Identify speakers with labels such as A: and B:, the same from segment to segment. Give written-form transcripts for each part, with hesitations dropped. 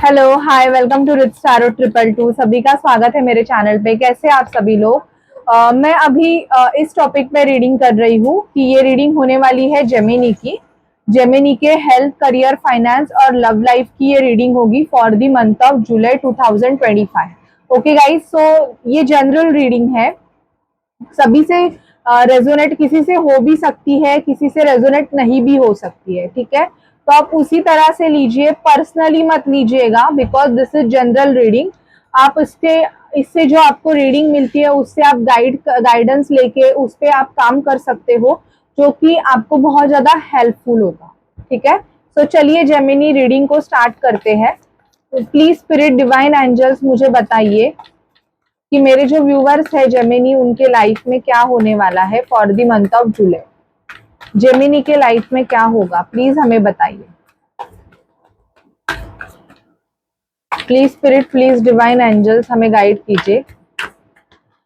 A: Hello hi, welcome to Rich Tarot 222। सभी का स्वागत है मेरे चैनल पे। कैसे आप सभी लोग? मैं अभी इस टॉपिक पे रीडिंग कर रही हूँ कि ये रीडिंग होने वाली है जेमिनी की। जेमिनी के हेल्थ, करियर, फाइनेंस और लव लाइफ की ये रीडिंग होगी for the month of July 2025। Okay guys, so ये जनरल रीडिंग है, सभी से रेजोनेट किसी से हो भी सकती है, किसी से रेजोनेट नहीं भी हो सकती है। ठीक है, तो आप उसी तरह से लीजिए, पर्सनली मत लीजिएगा because this is general reading. आप इससे जो आपको रीडिंग मिलती है उससे आप गाइडेंस लेके उस पर आप काम कर सकते हो, जो कि आपको बहुत ज्यादा हेल्पफुल होगा। ठीक है, तो चलिए जेमिनी रीडिंग को स्टार्ट करते हैं। प्लीज स्पिरिट डिवाइन एंजल्स मुझे बताइए कि मेरे जो व्यूवर्स है जेमिनी, उनके लाइफ में क्या होने वाला है for the month of July. Gemini के लाइफ में क्या होगा, प्लीज हमें बताइए। Please spirit, please divine angels हमें गाइड कीजिए,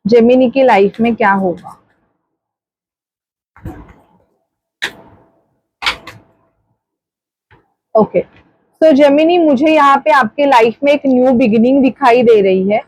A: जेमिनी की लाइफ में क्या होगा। ओके, तो जेमिनी मुझे यहाँ पे आपके लाइफ में एक न्यू बिगिनिंग दिखाई दे रही है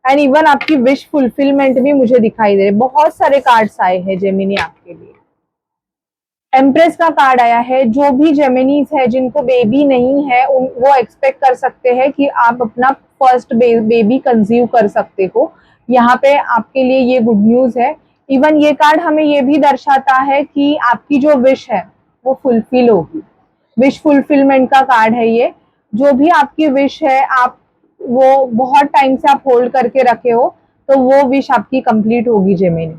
A: एंड इवन आपकी विश फुलफिलमेंट भी मुझे दिखाई दे रही है। बहुत सारे कार्ड्स आए हैं जेमिनी आपके लिए। एम्प्रेस का कार्ड आया है। जो भी जेमिनीज है जिनको बेबी नहीं है वो एक्सपेक्ट कर सकते हैं कि आप अपना फर्स्ट बेबी कंसीव कर सकते हो। यहाँ पे आपके लिए ये गुड न्यूज है। इवन ये कार्ड हमें ये भी दर्शाता है कि आपकी जो विश है वो फुलफिल होगी। विश फुलफिलमेंट का कार्ड है ये। जो भी आपकी विश है, आप वो बहुत टाइम से आप होल्ड करके रखे हो, तो वो विश आपकी कंप्लीट होगी जेमिनी।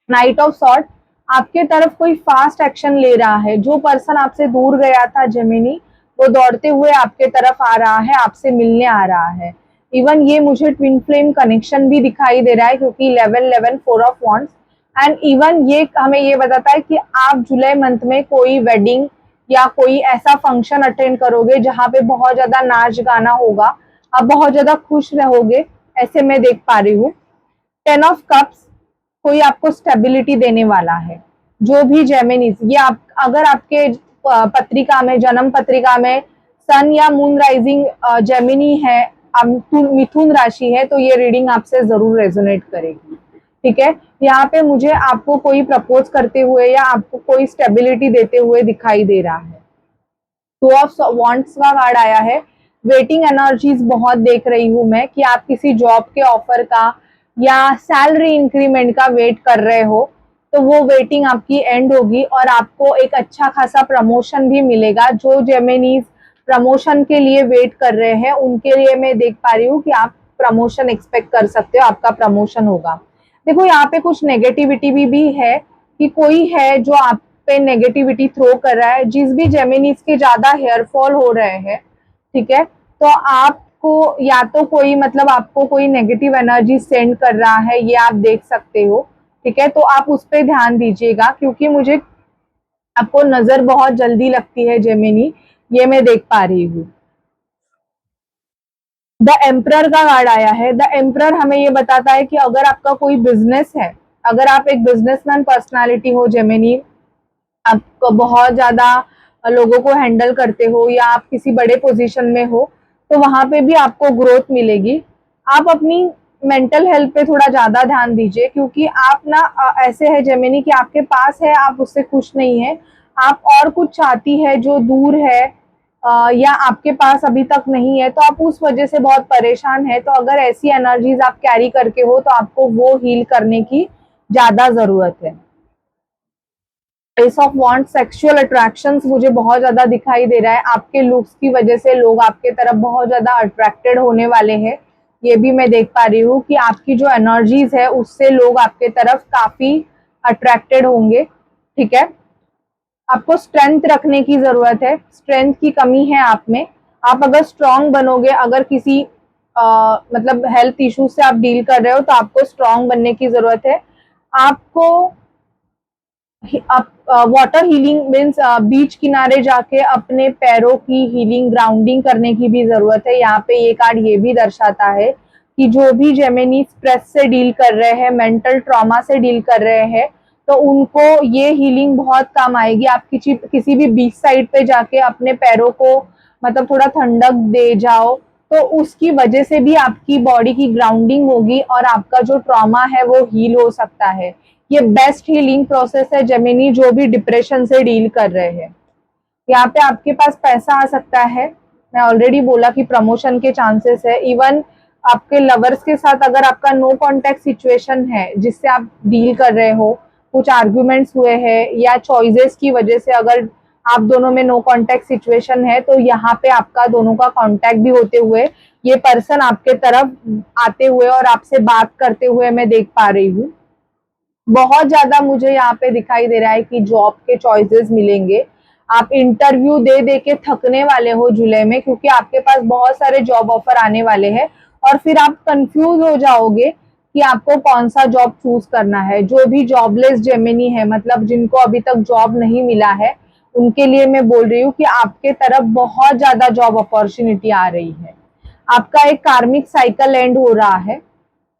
A: नाइट ऑफ सॉर्ट, आपके तरफ कोई फास्ट एक्शन ले रहा है। जो पर्सन आपसे दूर गया था जेमिनी, वो दौड़ते हुए आपके तरफ आ रहा है, आपसे मिलने आ रहा है। इवन ये मुझे ट्विन फ्लेम कनेक्शन भी दिखाई दे रहा है क्योंकि 11 11 4 ऑफ वॉन्ड्स। एंड इवन ये हमें ये बताता है कि आप जुलाई मंथ में कोई वेडिंग या कोई ऐसा फंक्शन अटेंड करोगे जहाँ पे बहुत ज्यादा नाच गाना होगा, आप बहुत ज्यादा खुश रहोगे, ऐसे मैं देख पा रही हूँ। 10 ऑफ कप्स, कोई आपको स्टेबिलिटी देने वाला है। जो भी जेमिनीज, ये आप अगर आपके पत्रिका में, जन्म पत्रिका में सन या मून राइजिंग जेमिनी है, मिथुन राशि है, तो ये रीडिंग आपसे जरूर रेजोनेट करेगी। ठीक है, यहाँ पे मुझे आपको कोई प्रपोज करते हुए या आपको कोई स्टेबिलिटी देते हुए दिखाई दे रहा है। 2 ऑफ वॉन्ड्स का कार्ड आया है। वेटिंग एनर्जीज बहुत देख रही हूं मैं कि आप किसी जॉब के ऑफर का या सैलरी इंक्रीमेंट का वेट कर रहे हो, तो वो वेटिंग आपकी एंड होगी और आपको एक अच्छा खासा प्रमोशन भी मिलेगा। जो जेमिनीज प्रमोशन के लिए वेट कर रहे हैं उनके लिए मैं देख पा रही हूँ कि आप प्रमोशन एक्सपेक्ट कर सकते हो, आपका प्रमोशन होगा। देखो यहाँ पे कुछ नेगेटिविटी भी है कि कोई है जो आप पे नेगेटिविटी थ्रो कर रहा है। जिस भी जेमिनीज के ज्यादा हेयर फॉल हो रहे हैं, ठीक है, तो आपको या तो कोई मतलब आपको कोई नेगेटिव एनर्जी सेंड कर रहा है, ये आप देख सकते हो। ठीक है, तो आप उस पर ध्यान दीजिएगा क्योंकि मुझे आपको नजर बहुत जल्दी लगती है जेमिनी, ये मैं देख पा रही हूँ। द एम्परर का कार्ड आया है। द एम्परर हमें ये बताता है कि अगर आपका कोई बिजनेस है, अगर आप एक बिजनेसमैन पर्सनालिटी हो जेमिनी, आप बहुत ज्यादा लोगों को हैंडल करते हो या आप किसी बड़े पोजीशन में हो, तो वहां पे भी आपको ग्रोथ मिलेगी। आप अपनी मेंटल हेल्थ पे थोड़ा ज्यादा ध्यान दीजिए क्योंकि आप ना ऐसे है जेमिनी कि आपके पास है, आप उससे खुश नहीं है, आप और कुछ चाहती है जो दूर है या आपके पास अभी तक नहीं है, तो आप उस वजह से बहुत परेशान है। तो अगर ऐसी एनर्जीज आप कैरी करके हो तो आपको वो हील करने की ज्यादा जरूरत है। S of want, sexual attractions मुझे बहुत ज्यादा दिखाई दे रहा है। आपके लुक्स की वजह से लोग आपके तरफ बहुत ज्यादा अट्रैक्टेड होने वाले हैं। ये भी मैं देख पा रही हूँ कि आपकी जो एनर्जीज है उससे लोग आपके तरफ काफी अट्रैक्टेड होंगे। ठीक है, आपको स्ट्रेंथ रखने की जरूरत है, स्ट्रेंथ की कमी है आप में। आप अगर स्ट्रांग बनोगे, अगर किसी मतलब हेल्थ इश्यू से आप डील कर रहे हो, तो आपको स्ट्रांग बनने की जरूरत है। आपको वाटर हीलिंग मीन्स बीच किनारे जाके अपने पैरों की हीलिंग, ग्राउंडिंग करने की भी जरूरत है। यहाँ पे ये कार्ड ये भी दर्शाता है कि जो भी जेमिनी स्ट्रेस से डील कर रहे हैं, मेंटल ट्रॉमा से डील कर रहे हैं, तो उनको ये हीलिंग बहुत काम आएगी। आप किसी भी बीच साइड पे जाके अपने पैरों को मतलब थोड़ा ठंडक दे जाओ, तो उसकी वजह से भी आपकी बॉडी की ग्राउंडिंग होगी और आपका जो ट्रॉमा है वो हील हो सकता है। ये बेस्ट हीलिंग प्रोसेस है जेमिनी, जो भी डिप्रेशन से डील कर रहे हैं। यहाँ पे आपके पास पैसा आ सकता है, मैं ऑलरेडी बोला कि प्रमोशन के चांसेस है। इवन आपके लवर्स के साथ अगर आपका नो कांटेक्ट सिचुएशन है जिससे आप डील कर रहे हो, कुछ आर्ग्यूमेंट्स हुए हैं या चॉइसेस की वजह से अगर आप दोनों में नो कांटेक्ट सिचुएशन है, तो यहाँ पे आपका दोनों का कांटेक्ट भी होते हुए ये पर्सन आपके तरफ आते हुए और आपसे बात करते हुए मैं देख पा रही हूँ। बहुत ज्यादा मुझे यहाँ पे दिखाई दे रहा है कि जॉब के चॉइसेस मिलेंगे। आप इंटरव्यू दे दे के थकने वाले हो जुलाई में, क्योंकि आपके पास बहुत सारे जॉब ऑफर आने वाले हैं और फिर आप कंफ्यूज हो जाओगे कि आपको कौन सा जॉब चूज करना है। जो भी जॉबलेस जेमिनी है, मतलब जिनको अभी तक जॉब नहीं मिला है, उनके लिए मैं बोल रही हूँ कि आपके तरफ बहुत ज्यादा जॉब अपॉर्चुनिटी आ रही है। आपका एक कार्मिक साइकिल एंड हो रहा है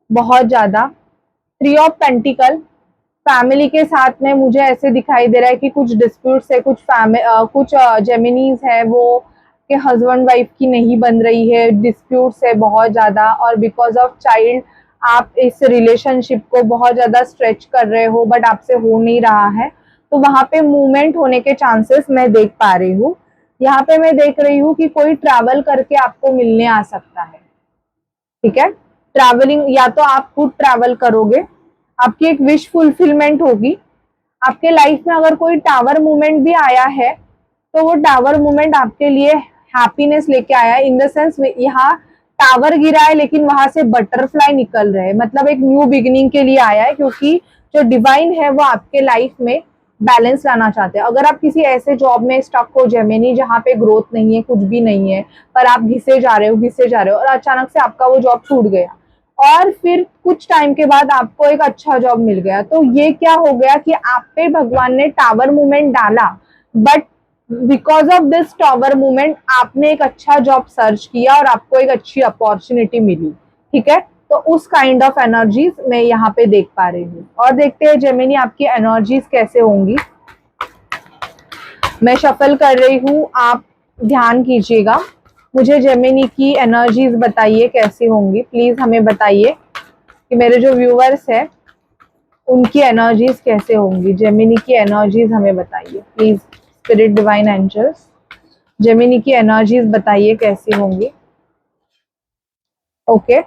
A: बहुत ज्यादा। थ्री ऑफ पेंटिकल, फैमिली के साथ में मुझे ऐसे दिखाई दे रहा है कि कुछ डिस्प्यूट्स है, कुछ जेमिनीज है वो के हस्बैंड वाइफ की नहीं बन रही है, डिस्प्यूट्स है बहुत ज्यादा, और बिकॉज ऑफ चाइल्ड आप इस रिलेशनशिप को बहुत ज्यादा स्ट्रेच कर रहे हो बट आपसे हो नहीं रहा है। तो वहां पे मूवमेंट होने के चांसेस मैं देख पा रही हूँ। यहाँ पे मैं देख रही हूँ कि कोई ट्रैवल करके आपको मिलने आ सकता है। ठीक है, ट्रैवलिंग, या तो आप खुद ट्रैवल करोगे, आपकी एक विश फुलफिलमेंट होगी। आपके लाइफ में अगर कोई टावर मूवमेंट भी आया है, तो वो टावर मूवमेंट आपके लिए हैप्पीनेस लेके आया है। इन द सेंस यहाँ टावर गिरा है लेकिन वहां से बटरफ्लाई निकल रहे हैं, मतलब एक न्यू बिगिनिंग के लिए आया है, क्योंकि जो डिवाइन है वो आपके लाइफ में बैलेंस लाना चाहते हैं। अगर आप किसी ऐसे जॉब में स्टक हो जेमिनी जहाँ पे ग्रोथ नहीं है, कुछ भी नहीं है, पर आप घिसे जा रहे हो और अचानक से आपका वो जॉब छूट गया और फिर कुछ टाइम के बाद आपको एक अच्छा जॉब मिल गया, तो ये क्या हो गया कि आप पे भगवान ने टावर मूवमेंट डाला, but because of this tower movement आपने एक अच्छा जॉब सर्च किया और आपको एक अच्छी अपॉर्चुनिटी मिली। ठीक है, तो उस काइंड ऑफ एनर्जीज मैं यहाँ पे देख पा रही हूँ। और देखते हैं जेमिनी आपकी एनर्जीज कैसे होंगी। मैं शफल कर रही हूँ, आप ध्यान कीजिएगा। मुझे जेमिनी की एनर्जीज बताइए कैसी होंगी, प्लीज हमें बताइए कि मेरे जो व्यूअर्स है उनकी एनर्जीज कैसे होंगी। जेमिनी की एनर्जीज हमें बताइए please, spirit divine angels, Gemini की एनर्जीज बताइए कैसी होंगी। ओके,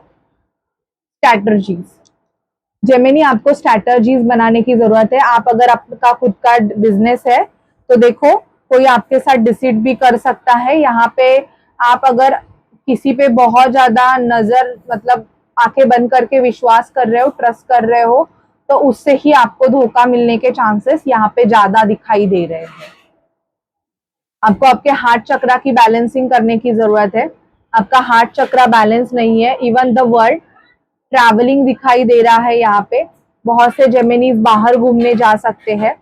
A: स्ट्रैटर्जीज, जेमिनी आपको स्ट्रैटर्जीज बनाने की जरूरत है। आप अगर आपका खुद का बिजनेस है तो देखो, कोई आपके साथ डिसीट भी कर सकता है। यहाँ पे आप अगर किसी पे बहुत ज्यादा नजर, मतलब आंखें बंद करके विश्वास कर रहे हो, ट्रस्ट कर रहे हो, तो उससे ही आपको धोखा मिलने के चांसेस यहाँ पे ज्यादा दिखाई दे रहे हैं। आपको आपके हार्ट चक्रा की बैलेंसिंग करने की जरूरत है। आपका हार्ट चक्रा बैलेंस नहीं है। इवन द वर्ल्ड ट्रैवलिंग दिखाई दे रहा है यहाँ पे। बहुत से जेमिनीज बाहर घूमने जा सकते हैं।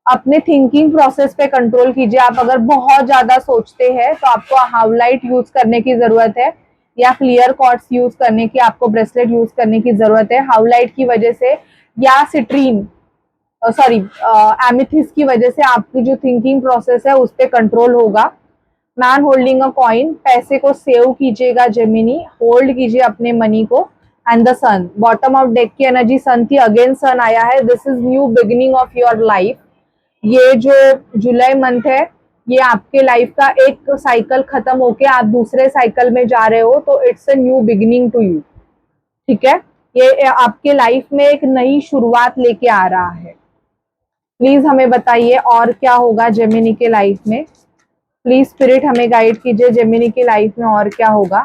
A: अपने थिंकिंग प्रोसेस पे कंट्रोल कीजिए। आप अगर बहुत ज्यादा सोचते हैं तो आपको हाउलाइट यूज करने की जरूरत है, या क्लियर कॉर्ड्स यूज करने की, आपको ब्रेसलेट यूज करने की जरूरत है हाउलाइट की वजह से, या सिट्रीन, सॉरी एमिथिस की वजह से आपकी जो थिंकिंग प्रोसेस है उस पर कंट्रोल होगा। मैन होल्डिंग अ कॉइन, पैसे को सेव कीजिएगा जेमिनी, होल्ड कीजिए अपने मनी को। And the sun, bottom of deck की एनर्जी सन थी, अगेन सन आया है। This is new beginning of your life. ये जो जुलाई मंथ है, ये आपके लाइफ का एक साइकिल खत्म होके आप दूसरे साइकिल में जा रहे हो, तो it's a new beginning to you. ठीक है, ये आपके लाइफ में एक नई शुरुआत लेके आ रहा है। प्लीज हमें बताइए और क्या होगा जेमिनी के लाइफ में। प्लीज स्पिरिट हमें गाइड कीजिए, जेमिनी की लाइफ में और क्या होगा।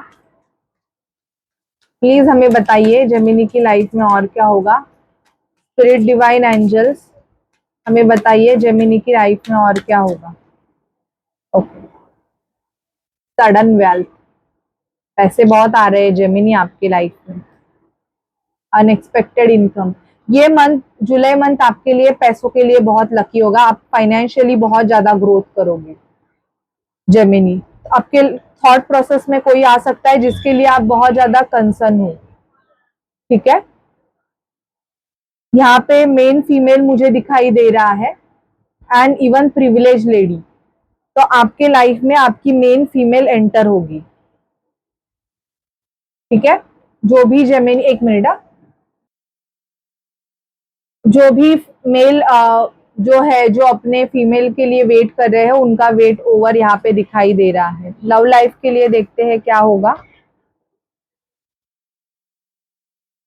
A: प्लीज हमें बताइए जेमिनी की लाइफ में और क्या होगा। स्पिरिट डिवाइन एंजल्स, हमें बताइए जेमिनी की लाइफ में और क्या होगा। ओके, सडन वेल्थ, पैसे बहुत आ रहे हैं जेमिनी आपकी लाइफ में। अनएक्सपेक्टेड इनकम, ये मंथ, जुलाई मंथ आपके लिए पैसों के लिए बहुत लकी होगा। आप फाइनेंशियली बहुत ज्यादा ग्रोथ करोगे जेमिनी। आपके थॉट प्रोसेस में कोई आ सकता है जिसके लिए आप बहुत ज्यादा कंसर्न हो। ठीक है, यहाँ पे मेन फीमेल मुझे दिखाई दे रहा है, एंड इवन प्रिविलेज लेडी। तो आपके लाइफ में आपकी मेन फीमेल एंटर होगी, ठीक है। जो भी जेमिनी, एक मिनट, जो भी मेल जो है, जो अपने फीमेल के लिए वेट कर रहे हैं, उनका वेट ओवर यहाँ पे दिखाई दे रहा है। लव लाइफ के लिए देखते हैं क्या होगा।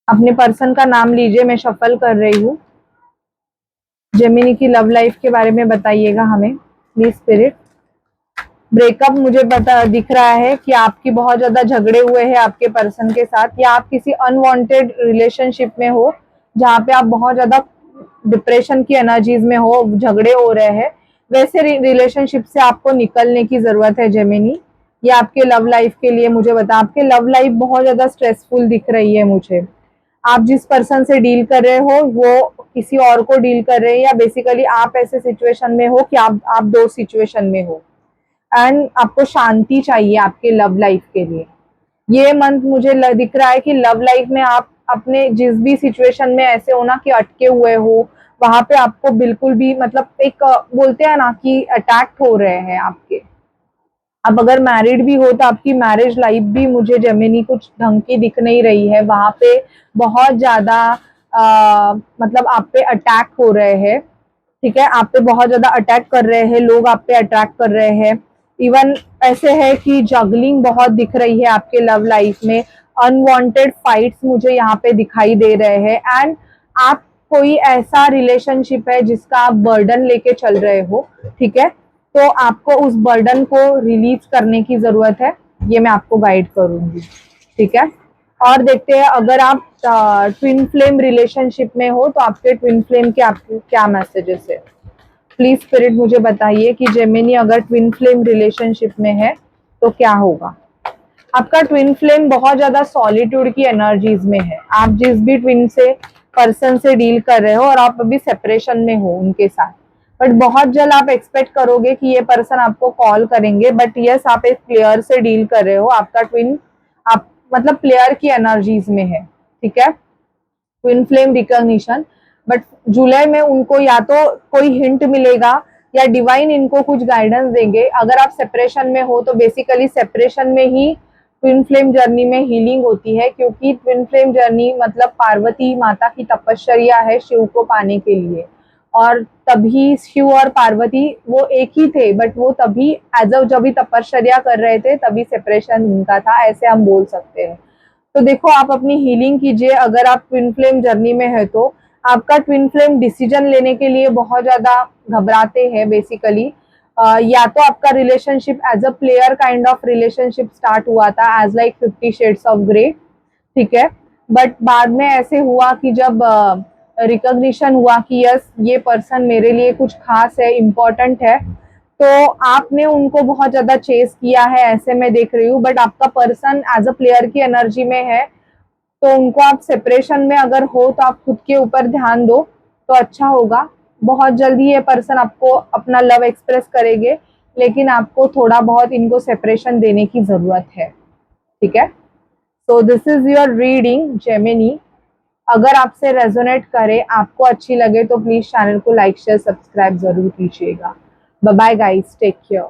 A: अपने पर्सन का नाम लीजिए, मैं शफल कर रही हूँ। जेमिनी की लव लाइफ के बारे में बताइएगा हमें प्लीज स्पिरिट। ब्रेकअप मुझे पता दिख रहा है कि आपकी बहुत ज्यादा झगड़े हुए हैं आपके पर्सन के साथ, या आप किसी अनवांटेड रिलेशनशिप में हो जहाँ पे आप बहुत ज्यादा डिप्रेशन की एनर्जीज में हो, झगड़े हो रहे हैं। वैसे रिलेशनशिप से आपको निकलने की जरूरत है जेमिनी। ये आपके लव लाइफ के लिए मुझे बता, आपके लव लाइफ बहुत ज्यादा स्ट्रेसफुल दिख रही है मुझे। आप जिस पर्सन से डील कर रहे हो वो किसी और को डील कर रहे हैं, या बेसिकली आप ऐसे सिचुएशन में हो कि आप दो सिचुएशन में हो, एंड आपको शांति चाहिए आपके लव लाइफ के लिए। ये मंथ मुझे दिख रहा है कि लव लाइफ में आप अपने जिस भी सिचुएशन में ऐसे हो ना कि अटके हुए हो, वहां पे आपको बिल्कुल भी मतलब एक बोलते हैं ना कि अटैक हो रहे हैं आपके। अब अगर मैरिड भी हो तो आपकी मैरिज लाइफ भी मुझे जेमिनी कुछ ढंग की दिख नहीं रही है। वहां पे बहुत ज्यादा मतलब आप पे अटैक हो रहे हैं, ठीक है। आप पे बहुत ज्यादा अटैक कर रहे हैं लोग, आप पे अटैक कर रहे हैं। इवन ऐसे है कि जगलिंग बहुत दिख रही है आपके लव लाइफ में। अनवांटेड फाइट्स मुझे यहाँ पे दिखाई दे रहे हैं, एंड आप कोई ऐसा रिलेशनशिप है जिसका आप बर्डन लेके चल रहे हो, ठीक है। तो आपको उस बर्डन को रिलीज करने की जरूरत है, ये मैं आपको गाइड करूंगी, ठीक है। और देखते हैं अगर आप ट्विन फ्लेम रिलेशनशिप में हो तो आपके ट्विन फ्लेम के आपको क्या मैसेजेस है। प्लीज स्पिरिट मुझे बताइए कि जेमिनी अगर ट्विन फ्लेम रिलेशनशिप में है तो क्या होगा। आपका ट्विन फ्लेम बहुत ज्यादा सॉलिट्यूड की एनर्जीज में है। आप जिस भी ट्विन से पर्सन से डील कर रहे हो और आप अभी सेपरेशन में हो उनके साथ, बट बहुत जल्द आप एक्सपेक्ट करोगे कि ये पर्सन आपको कॉल करेंगे। बट यस, आप एक प्लेयर से डील कर रहे हो, आपका ट्विन आप मतलब प्लेयर की एनर्जीज में है, ठीक है। ट्विन फ्लेम रिकॉग्निशन, बट जुलाई में उनको या तो कोई हिंट मिलेगा या डिवाइन इनको कुछ गाइडेंस देंगे। अगर आप सेपरेशन में हो तो बेसिकली सेपरेशन में ही ट्विन फ्लेम जर्नी में हीलिंग होती है, क्योंकि ट्विन फ्लेम जर्नी मतलब पार्वती माता की तपस्या है शिव को पाने के लिए। और तभी शिव और पार्वती वो एक ही थे, बट वो तभी एज अ जब भी तपस्या कर रहे थे तभी सेपरेशन उनका था, ऐसे हम बोल सकते हैं। तो देखो आप अपनी हीलिंग कीजिए। अगर आप ट्विन फ्लेम जर्नी में है तो आपका ट्विन फ्लेम डिसीजन लेने के लिए बहुत ज्यादा घबराते हैं बेसिकली। या तो आपका relationship as a player kind of relationship start हुआ था as like 50 shades of grey, ठीक है। बट बाद में ऐसे हुआ कि जब रिकॉग्निशन हुआ कि यस ये पर्सन मेरे लिए कुछ खास है, इम्पोर्टेंट है, तो आपने उनको बहुत ज्यादा चेस किया है, ऐसे मैं देख रही हूँ। बट आपका पर्सन एज अ प्लेयर की एनर्जी में है, तो उनको आप सेपरेशन में अगर हो तो आप खुद के ऊपर ध्यान दो तो अच्छा होगा। बहुत जल्दी ये पर्सन आपको अपना लव एक्सप्रेस करेंगे, लेकिन आपको थोड़ा बहुत इनको सेपरेशन देने की जरूरत है, ठीक है। So this is your reading Gemini. अगर आपसे रेजोनेट करे, आपको अच्छी लगे तो प्लीज चैनल को लाइक शेयर सब्सक्राइब जरूर कीजिएगा। Bye bye guys, take care.